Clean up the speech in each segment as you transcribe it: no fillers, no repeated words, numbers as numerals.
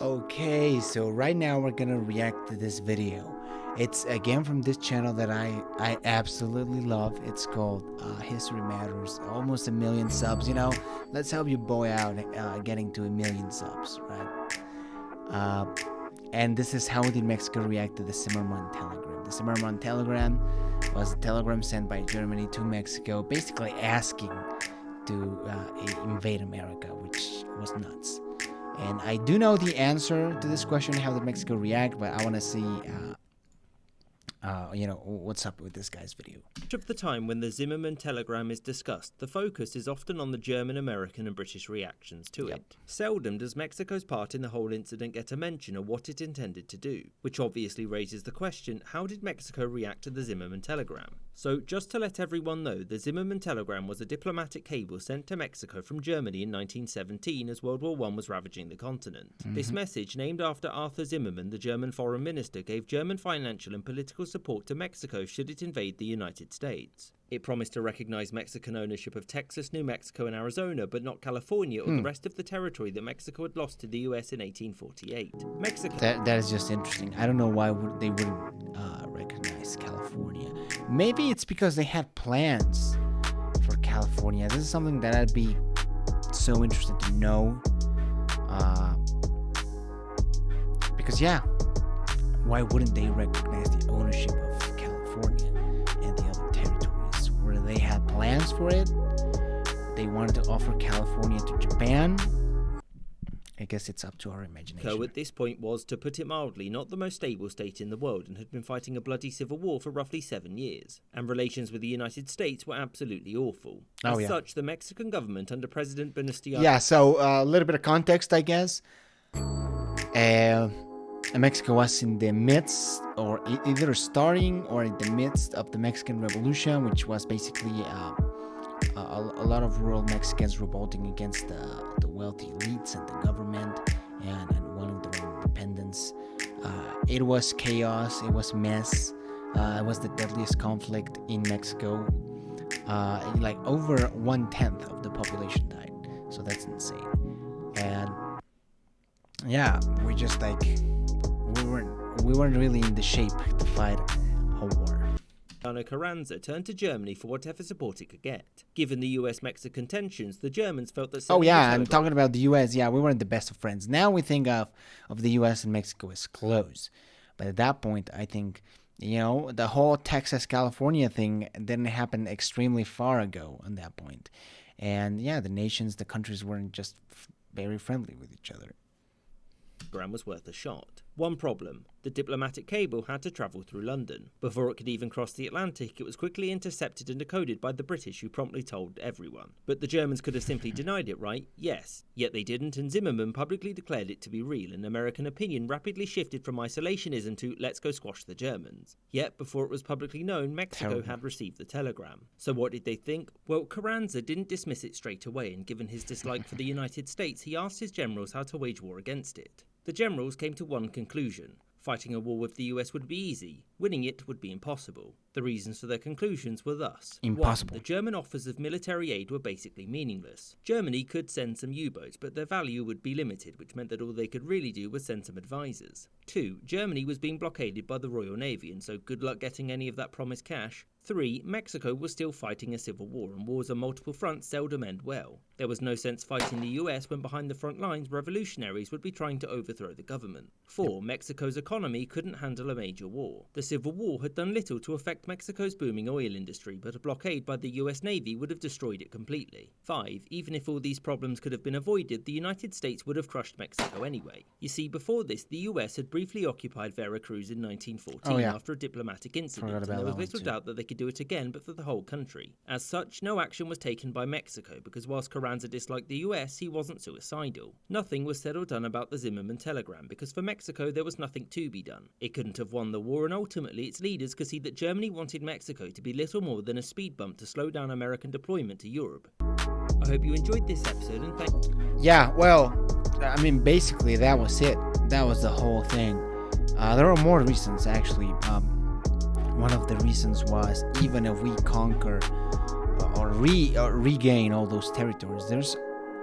Okay, so right now we're gonna react to this video. It's again from this channel that I absolutely love. It's called History Matters. Almost 1,000,000 subs. Let's help your boy out getting to 1,000,000 subs, right? And this is how did Mexico react to the Zimmerman telegram. The Zimmerman telegram was a telegram sent by Germany to Mexico, basically asking to invade America, which was nuts. And I do know the answer to this question, how did Mexico react, but I want to see, what's up with this guy's video. Much of the time when the Zimmerman telegram is discussed, the focus is often on the German, American and British reactions to it. Seldom does Mexico's part in the whole incident get a mention of what it intended to do, which obviously raises the question, how did Mexico react to the Zimmerman telegram? So, just to let everyone know, the Zimmerman telegram was a diplomatic cable sent to Mexico from Germany in 1917 as World War I was ravaging the continent. This message, named after Arthur Zimmerman, the German foreign minister, gave German financial and political support to Mexico should it invade the United States. It promised to recognize Mexican ownership of Texas, New Mexico and Arizona, but not California or the rest of the territory that Mexico had lost to the US in 1848. That is just interesting. I don't know why they wouldn't recognize California. Maybe it's because they had plans for California. This is something that I'd be so interested to know. Because why wouldn't they recognize the ownership of California and the other territories? Where they had plans for it? They wanted to offer California to Japan? I guess it's up to our imagination. Mexico at this point was, to put it mildly, not the most stable state in the world and had been fighting a bloody civil war for roughly 7 years. And relations with the United States were absolutely awful. As such, the Mexican government under President Venustiano... Yeah, so a little bit of context, I guess. Mexico was in the midst, or either starting or in the midst of the Mexican Revolution, which was basically a lot of rural Mexicans revolting against the wealthy elites and the government and wanting their own independence. It was chaos, it was mess, it was the deadliest conflict in Mexico. Like over 1/10 of the population died, so that's insane. And we just we weren't really in the shape to fight a war. Carranza turned to Germany for whatever support it could get. Given the US-Mexican tensions, the Germans felt that... I'm talking about the US. We weren't the best of friends. Now we think of the US and Mexico as close. But at that point, I think, the whole Texas-California thing didn't happen extremely far ago on that point. And the countries weren't just very friendly with each other. Was worth a shot. One problem, the diplomatic cable had to travel through London. Before it could even cross the Atlantic, it was quickly intercepted and decoded by the British, who promptly told everyone. But the Germans could have simply denied it, right? Yes. Yet they didn't, and Zimmerman publicly declared it to be real, and American opinion rapidly shifted from isolationism to let's go squash the Germans. Yet, before it was publicly known, Mexico had received the telegram. So what did they think? Well, Carranza didn't dismiss it straight away, and given his dislike for the United States, he asked his generals how to wage war against it. The generals came to one conclusion. Fighting a war with the US would be easy. Winning it would be impossible. The reasons for their conclusions were thus. Impossible. 1. The German offers of military aid were basically meaningless. Germany could send some U-boats, but their value would be limited, which meant that all they could really do was send some advisors. 2. Germany was being blockaded by the Royal Navy, and so good luck getting any of that promised cash. 3. Mexico was still fighting a civil war, and wars on multiple fronts seldom end well. There was no sense fighting the US when behind the front lines revolutionaries would be trying to overthrow the government. 4. Mexico's economy couldn't handle a major war. The Civil War had done little to affect Mexico's booming oil industry, but a blockade by the US Navy would have destroyed it completely. 5. Even if all these problems could have been avoided, the United States would have crushed Mexico anyway. You see, before this, the US had briefly occupied Veracruz in 1914 after a diplomatic incident, and there was little doubt that they could do it again, but for the whole country. As such, no action was taken by Mexico, because whilst Carranza disliked the US, he wasn't suicidal. Nothing was said or done about the Zimmerman telegram, because for Mexico there was nothing to be done. It couldn't have won the war, and ultimately its leaders could see that Germany wanted Mexico to be little more than a speed bump to slow down American deployment to Europe. I hope you enjoyed this episode, and thank you. Basically that was it. That was the whole thing. There are more reasons, actually. One of the reasons was, even if we conquer or regain all those territories, there's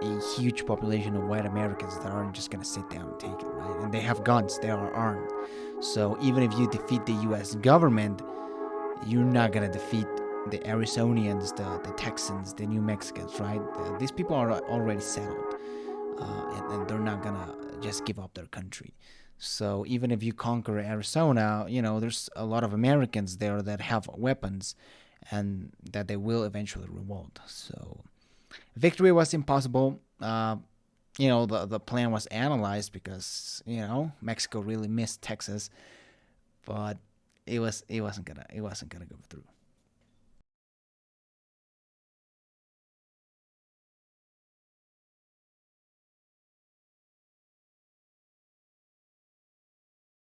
a huge population of white Americans that aren't just gonna sit down and take it, right? And they have guns, they are armed. So even if you defeat the U.S. government, you're not gonna defeat the Arizonians, the Texans, the New Mexicans, right? These people are already settled, and they're not gonna just give up their country. So even if you conquer Arizona, there's a lot of Americans there that have weapons, and that they will eventually revolt. So victory was impossible. The plan was analyzed because Mexico really missed Texas, but it wasn't gonna go through.